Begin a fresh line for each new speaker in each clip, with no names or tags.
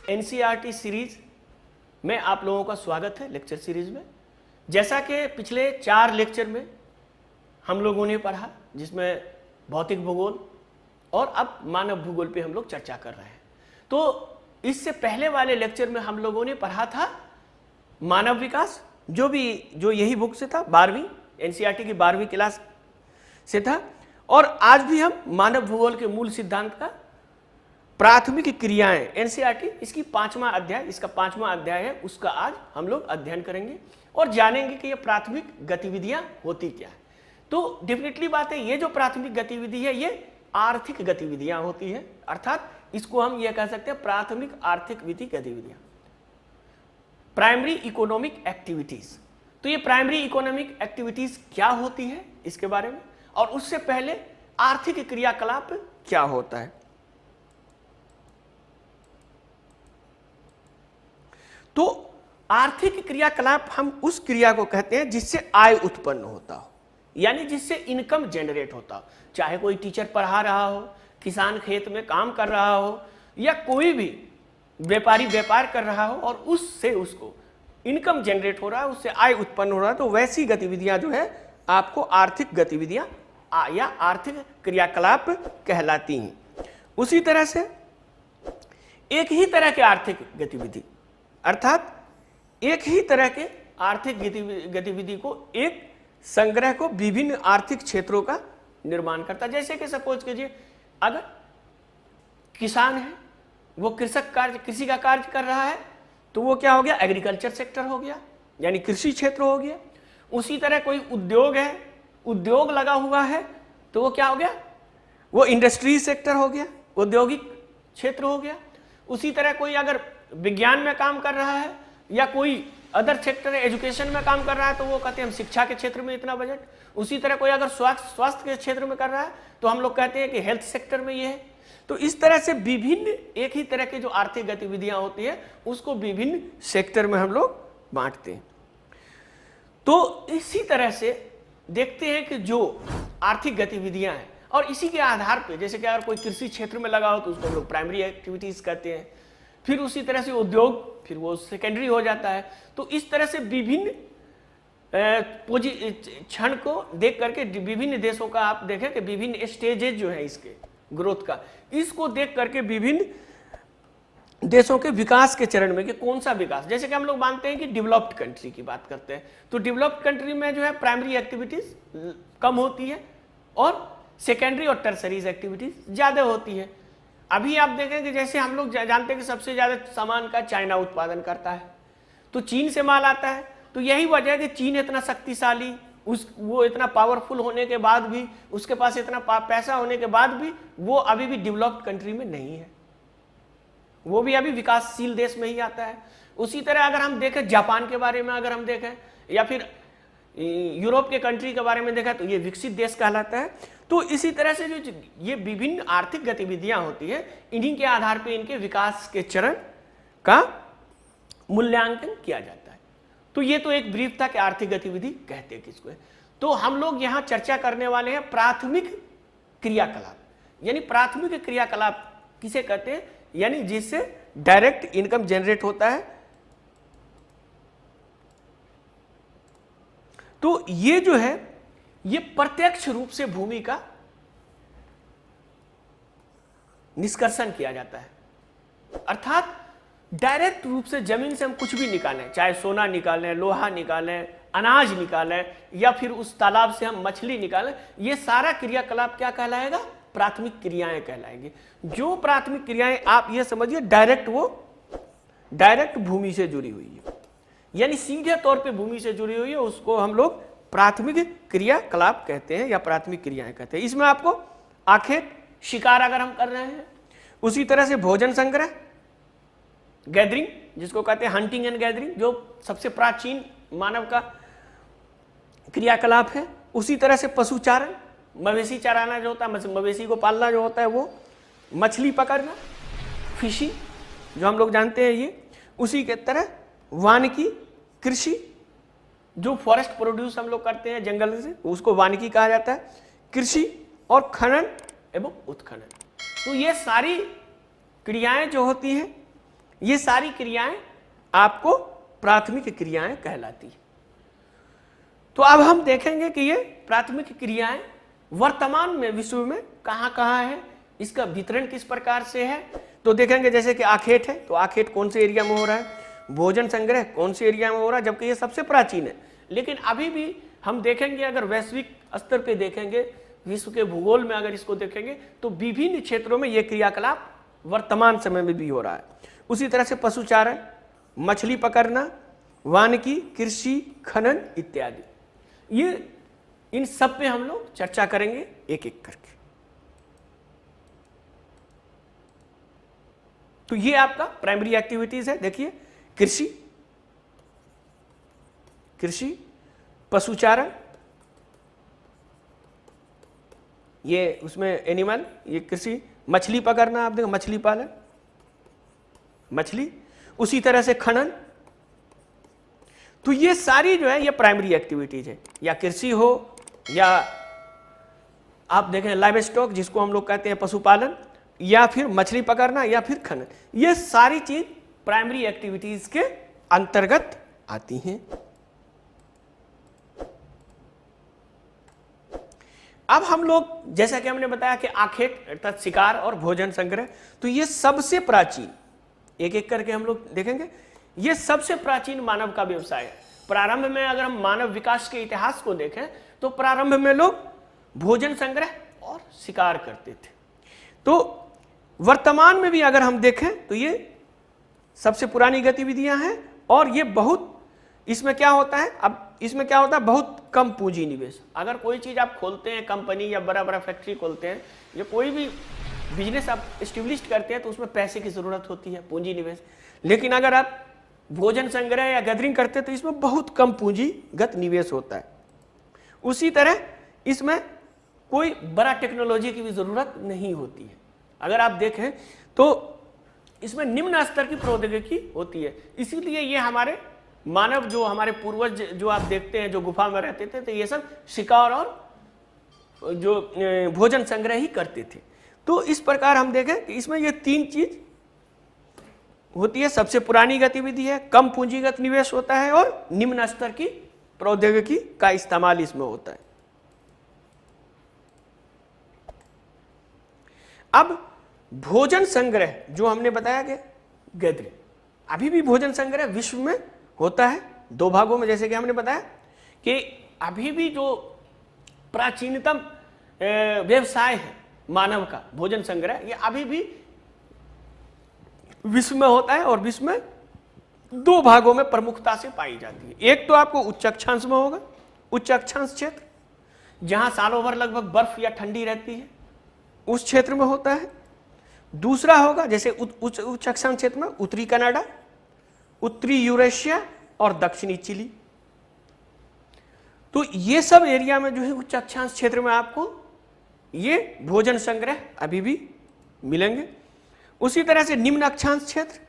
NCERT series में आप लोगों का स्वागत है। लेक्चर सीरीज में जैसा कि पिछले 4 लेक्चर में हम लोगों ने पढ़ा, जिसमें भौतिक भूगोल और अब मानव भूगोल पे हम लोग चर्चा कर रहे हैं। तो इससे पहले वाले लेक्चर में हम लोगों ने पढ़ा था मानव विकास, जो यही बुक से था, 12वीं एनसीईआरटी की 12वीं क्लास से था। और आज भी हम मानव भूगोल के मूल सिद्धांत का प्राथमिक क्रियाएं, एनसीईआरटी इसकी 5वां अध्याय, इसका 5वां अध्याय है, उसका आज हम लोग अध्ययन करेंगे और जानेंगे कि ये प्राथमिक गतिविधियां होती क्या है। तो डेफिनेटली बात है, ये जो प्राथमिक गतिविधि है ये आर्थिक गतिविधियां होती है, अर्थात इसको हम ये कह सकते हैं प्राथमिक आर्थिक विधि गतिविधियां, प्राइमरी इकोनॉमिक एक्टिविटीज। तो ये प्राइमरी इकोनॉमिक एक्टिविटीज क्या होती है इसके बारे में, और उससे पहले आर्थिक क्रियाकलाप क्या होता है। तो आर्थिक क्रियाकलाप हम उस क्रिया को कहते हैं जिससे आय उत्पन्न होता हो, यानी जिससे इनकम जनरेट होता हो। चाहे कोई टीचर पढ़ा रहा हो, किसान खेत में काम कर रहा हो, या कोई भी व्यापारी व्यापार कर रहा हो और उससे उसको इनकम जनरेट हो रहा है, उससे आय उत्पन्न हो रहा है, तो वैसी गतिविधियां जो है आपको आर्थिक गतिविधियां या आर्थिक क्रियाकलाप कहलाती हैं। उसी तरह से एक ही तरह के आर्थिक गतिविधि, अर्थात एक ही तरह के आर्थिक गतिविधि को एक संग्रह को विभिन्न आर्थिक क्षेत्रों का निर्माण करता है। जैसे कि सपोज कीजिए, अगर किसान है, वो कृषि का कार्य कर रहा है, तो वो क्या हो गया, एग्रीकल्चर सेक्टर हो गया, यानी कृषि क्षेत्र हो गया। उसी तरह कोई उद्योग है, उद्योग लगा हुआ है, तो वो क्या हो गया, वो इंडस्ट्री सेक्टर हो गया, औद्योगिक क्षेत्र हो गया। उसी तरह कोई अगर विज्ञान में काम कर रहा है या कोई अदर सेक्टर एजुकेशन में काम कर रहा है, तो वो कहते हैं हम शिक्षा के क्षेत्र में इतना बजट। उसी तरह कोई अगर स्वास्थ्य के क्षेत्र में कर रहा है, तो हम लोग कहते हैं कि हेल्थ सेक्टर में ये है। तो इस तरह से विभिन्न एक ही तरह की जो आर्थिक गतिविधियां होती है उसको विभिन्न सेक्टर में हम लोग बांटते हैं। तो इसी तरह से देखते हैं कि जो आर्थिक गतिविधियां हैं, और इसी के आधार पे, जैसे कि अगर कोई कृषि क्षेत्र में लगा हो तो उसको हम लोग प्राइमरी एक्टिविटीज कहते हैं। फिर उसी तरह से उद्योग, फिर वो सेकेंडरी हो जाता है। तो इस तरह से विभिन्न क्षण को देख करके विभिन्न देशों का आप देखें कि विभिन्न स्टेजेज जो है इसके ग्रोथ का, इसको देख करके विभिन्न देशों के विकास के चरण में कि कौन सा विकास, जैसे कि हम लोग मानते हैं कि डेवलप्ड कंट्री की बात करते हैं, तो डेवलप्ड कंट्री में जो है प्राइमरी एक्टिविटीज कम होती है और सेकेंडरी और टर्सरीज एक्टिविटीज ज्यादा होती है। अभी आप देखें कि जैसे हम लोग जानते हैं कि सबसे ज्यादा सामान का चाइना उत्पादन करता है, तो चीन से माल आता है। तो यही वजह है कि चीन इतना शक्तिशाली, वो इतना पावरफुल होने के बाद भी, उसके पास इतना पैसा होने के बाद भी, वो अभी भी डेवलप्ड कंट्री में नहीं है, वो भी अभी विकासशील देश में ही आता है। उसी तरह अगर हम देखें जापान के बारे में, अगर हम देखें, या फिर यूरोप के कंट्री के बारे में देखा, तो ये विकसित देश कहलाता है। तो इसी तरह से जो ये विभिन्न आर्थिक गतिविधियां होती है, इन्हीं के आधार पर इनके विकास के चरण का मूल्यांकन किया जाता है। तो ये तो एक ब्रीफ था कि आर्थिक गतिविधि कहते हैं किसको है। तो हम लोग यहां चर्चा करने वाले हैं प्राथमिक क्रियाकलाप, यानी प्राथमिक क्रियाकलाप किसे कहते हैं, यानी जिससे डायरेक्ट इनकम जनरेट होता है। तो ये जो है ये प्रत्यक्ष रूप से भूमि का निष्कर्षण किया जाता है, अर्थात डायरेक्ट रूप से जमीन से हम कुछ भी निकालें, चाहे सोना निकालें, लोहा निकालें, अनाज निकालें, या फिर उस तालाब से हम मछली निकालें, ये सारा क्रियाकलाप क्या कहलाएगा, प्राथमिक क्रियाएं कहलाएंगी। जो प्राथमिक क्रियाएं आप ये समझिए डायरेक्ट, वो डायरेक्ट भूमि से जुड़ी हुई है, यानी सीधे तौर पे भूमि से जुड़ी हुई है, उसको हम लोग प्राथमिक क्रियाकलाप कहते हैं या प्राथमिक क्रियाएं कहते हैं। इसमें आपको आखेट, शिकार अगर हम कर रहे हैं, उसी तरह से भोजन संग्रह, गैदरिंग जिसको कहते हैं हंटिंग एंड गैदरिंग, जो सबसे प्राचीन मानव का क्रियाकलाप है। उसी तरह से पशुचारण, मवेशी चराना जो होता है, मवेशी को पालना जो होता है, वो मछली पकड़ना, फिशिंग जो हम लोग जानते हैं ये। उसी के तरह वानिकी, कृषि, जो फॉरेस्ट प्रोड्यूस हम लोग करते हैं जंगल से, उसको वानिकी कहा जाता है, कृषि, और खनन एवं उत्खनन। तो ये सारी क्रियाएं जो होती हैं ये सारी क्रियाएं आपको प्राथमिक क्रियाएं कहलाती है। तो अब हम देखेंगे कि ये प्राथमिक क्रियाएं वर्तमान में विश्व में कहां कहां है, इसका वितरण किस प्रकार से है। तो देखेंगे जैसे कि आखेट है, तो आखेट कौन से एरिया में हो रहा है, भोजन संग्रह कौन से एरिया में हो रहा है, जबकि ये सबसे प्राचीन है। लेकिन अभी भी हम देखेंगे, अगर वैश्विक स्तर पे देखेंगे, विश्व के भूगोल में अगर इसको देखेंगे, तो विभिन्न क्षेत्रों में ये क्रियाकलाप वर्तमान समय में भी हो रहा है। उसी तरह से पशुचारण, मछली पकड़ना, वानिकी, कृषि, खनन इत्यादि, ये इन सब पे हम लोग चर्चा करेंगे एक एक करके। तो ये आपका प्राइमरी एक्टिविटीज है। देखिए, कृषि, पशुचारण, ये उसमें एनिमल, ये कृषि, मछली पकड़ना, आप देखो मछली पालन, मछली, उसी तरह से खनन। तो ये सारी जो है ये प्राइमरी एक्टिविटीज है, या कृषि हो या आप देखें लाइव स्टॉक जिसको हम लोग कहते हैं पशुपालन, या फिर मछली पकड़ना, या फिर खनन, ये सारी चीज प्राइमरी एक्टिविटीज के अंतर्गत आती हैं। अब हम लोग जैसा कि हमने बताया कि आखेट अर्थात शिकार और भोजन संग्रह, तो ये सबसे प्राचीन, एक एक करके हम लोग देखेंगे, ये सबसे प्राचीन मानव का व्यवसाय है। प्रारंभ में अगर हम मानव विकास के इतिहास को देखें तो प्रारंभ में लोग भोजन संग्रह और शिकार करते थे। तो वर्तमान में भी अगर हम देखें तो ये सबसे पुरानी गतिविधियां हैं, और ये बहुत, इसमें क्या होता है, अब इसमें क्या होता है, बहुत कम पूंजी निवेश। अगर कोई चीज आप खोलते हैं, कंपनी या बड़ा बड़ा फैक्ट्री खोलते हैं, या कोई भी बिजनेस आप एस्टेब्लिश करते हैं, तो उसमें पैसे की जरूरत होती है, पूंजी निवेश। लेकिन अगर आप भोजन संग्रह या गैदरिंग करते हैं तो इसमें बहुत कम पूंजीगत निवेश होता है। उसी तरह इसमें कोई बड़ा टेक्नोलॉजी की भी जरूरत नहीं होती है। अगर आप देखें तो इसमें निम्न स्तर की प्रौद्योगिकी होती है। इसीलिए ये हमारे मानव, जो हमारे पूर्वज जो आप देखते हैं जो गुफा में रहते थे, तो ये सब शिकार और जो भोजन संग्रह ही करते थे। तो इस प्रकार हम देखें कि इसमें ये तीन चीज होती है। सबसे पुरानी गतिविधि है, कम पूंजीगत निवेश होता है, और निम्न स्तर की प्रौद्योगिकी का इस्तेमाल इसमें होता है। अब भोजन संग्रह जो हमने बताया कि गैदरिंग, अभी भी भोजन संग्रह विश्व में होता है दो भागों में। जैसे कि हमने बताया कि अभी भी जो प्राचीनतम व्यवसाय है मानव का भोजन संग्रह, ये अभी भी विश्व में होता है, और विश्व में दो भागों में प्रमुखता से पाई जाती है। एक तो आपको उच्च अक्षांश में होगा, उच्च अक्षांश क्षेत्र जहां सालों भर लगभग बर्फ या ठंडी रहती है, उस क्षेत्र में होता है। दूसरा होगा जैसे उच्च अक्षांश क्षेत्र में उत्तरी कनाडा, उत्तरी यूरेशिया और दक्षिणी चिली। तो ये सब एरिया में जो है उच्च अक्षांश क्षेत्र में आपको ये भोजन संग्रह अभी भी मिलेंगे। उसी तरह से निम्न अक्षांश क्षेत्र,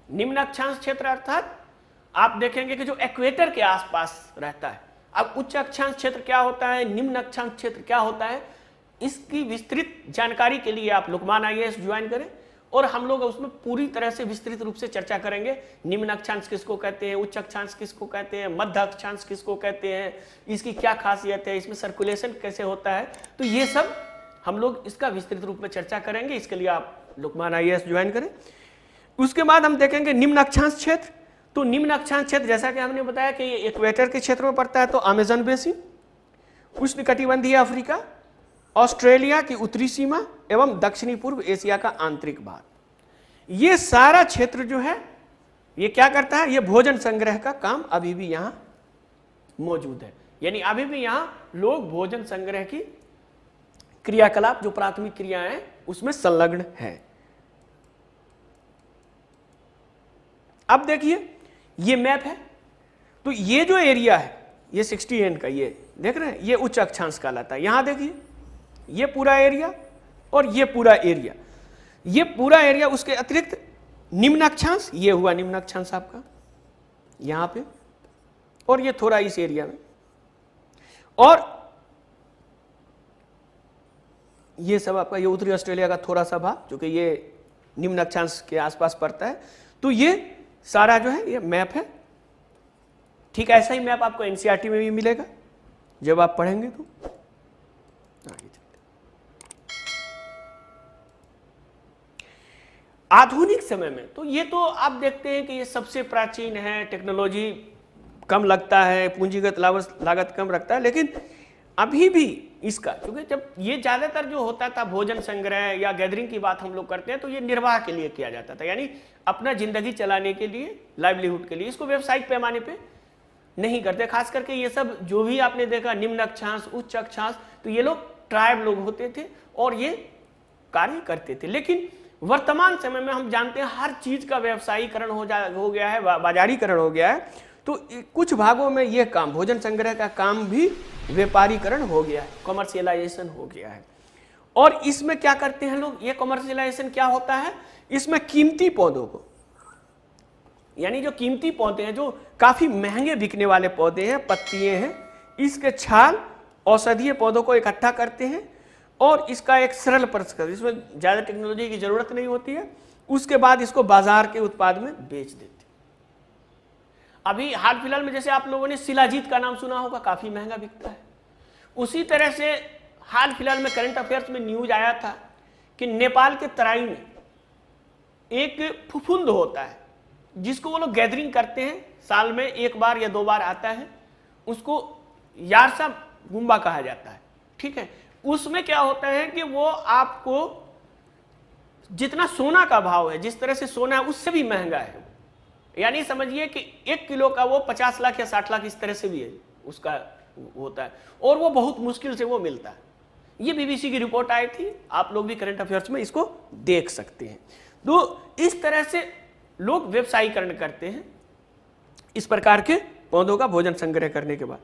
निम्न अक्षांश क्षेत्र अर्थात आप देखेंगे कि जो इक्वेटर के आसपास रहता है। अब उच्च अक्षांश क्षेत्र क्या होता है, निम्न अक्षांश क्षेत्र क्या होता है, इसकी विस्तृत जानकारी के लिए आप लुकमान IAS ज्वाइन करें, और हम लोग उसमें पूरी तरह से विस्तृत रूप से चर्चा करेंगे। निम्न अक्षांश किसको कहते हैं, उच्च अक्षांश किसको कहते हैं, मध्य अक्षांश किसको कहते हैं, इसकी क्या खासियत है, इसमें सर्कुलेशन कैसे होता है, तो ये सब हम लोग इसका विस्तृत रूप में चर्चा करेंगे। इसके लिए आप लुकमान IAS ज्वाइन करें। उसके बाद हम देखेंगे निम्न अक्षांश क्षेत्र। तो निम्न अक्षांश क्षेत्र जैसा कि हमने बताया कि ये इक्वेटर के क्षेत्र में पड़ता है, तो अमेजन बेसिन, उष्णकटिबंधीय अफ्रीका, ऑस्ट्रेलिया की उत्तरी सीमा एवं दक्षिणी पूर्व एशिया का आंतरिक भाग, ये सारा क्षेत्र जो है ये क्या करता है, ये भोजन संग्रह का काम अभी भी यहां मौजूद है। यानी अभी भी यहां लोग भोजन संग्रह की क्रियाकलाप, जो प्राथमिक क्रियाएं हैं, उसमें संलग्न है। अब देखिए ये मैप है, तो ये जो एरिया है ये 60N का, ये देख रहे हैं, ये उच्च अक्षांश कहलाता है। यहां देखिए ये पूरा एरिया और ये पूरा एरिया, ये पूरा एरिया। उसके अतिरिक्त निम्न अक्षांश, ये हुआ निम्न अक्षांश आपका यहां पे, और ये थोड़ा इस एरिया में, और ये सब आपका ये उत्तरी ऑस्ट्रेलिया का थोड़ा सा भाग, जो कि ये निम्न अक्षांश के आसपास पड़ता है। तो ये सारा जो है ये मैप है। ठीक ऐसा ही मैप आपको एनसीईआरटी में भी मिलेगा जब आप पढ़ेंगे तो। आगे चलते। आधुनिक समय में तो ये तो आप देखते हैं कि ये सबसे प्राचीन है, टेक्नोलॉजी कम लगता है, पूंजीगत लागत कम रखता है, लेकिन अभी भी इसका, क्योंकि जब ये ज़्यादातर जो होता था भोजन संग्रह या गैदरिंग की बात हम लोग करते हैं तो ये निर्वाह के लिए किया जाता था, यानी अपना जिंदगी चलाने के लिए, लाइवलीहुड के लिए। इसको व्यावसायिक पैमाने पे नहीं करते। खास करके ये सब जो भी आपने देखा निम्न अक्षांश, उच्च अक्षांश, तो ये लोग ट्राइब लोग होते थे और ये कार्य करते थे। लेकिन वर्तमान समय में हम जानते हैं हर चीज का व्यवसायीकरण हो गया है, बाजारीकरण हो गया है। तो कुछ भागों में यह काम, भोजन संग्रह का काम भी व्यापारीकरण हो गया है, कमर्शियलाइजेशन हो गया है। और इसमें क्या करते हैं लोग, ये कमर्शियलाइजेशन क्या होता है, इसमें कीमती पौधों को, यानी जो कीमती पौधे हैं, जो काफी महंगे बिकने वाले पौधे हैं, पत्तियां हैं, इसके छाल औषधीय पौधों को इकट्ठा करते हैं और इसका एक सरल प्रसंस्करण, इसमें ज्यादा टेक्नोलॉजी की जरूरत नहीं होती है, उसके बाद इसको बाजार के उत्पाद में बेच देते हैं। अभी हाल फिलहाल में जैसे आप लोगों ने शिलाजीत का नाम सुना होगा, काफी महंगा बिकता है। उसी तरह से हाल फिलहाल में करंट अफेयर्स में न्यूज आया था कि नेपाल के तराई में एक फुफुंद होता है जिसको वो लोग गैदरिंग करते हैं, साल में एक बार या 2 बार आता है, उसको यारसा गुम्बा कहा जाता है। ठीक है, उसमें क्या होता है कि वो आपको जितना सोना का भाव है, जिस तरह से सोना है उससे भी महंगा है, यानी समझिए कि 1 किलो का वो 50 लाख या 60 लाख इस तरह से भी है उसका होता है, और वो बहुत मुश्किल से वो मिलता है। ये बीबीसी की रिपोर्ट आई थी, आप लोग भी करंट अफेयर्स में इसको देख सकते हैं। तो इस तरह से लोग व्यवसायीकरण करते हैं इस प्रकार के पौधों का भोजन संग्रह करने के बाद।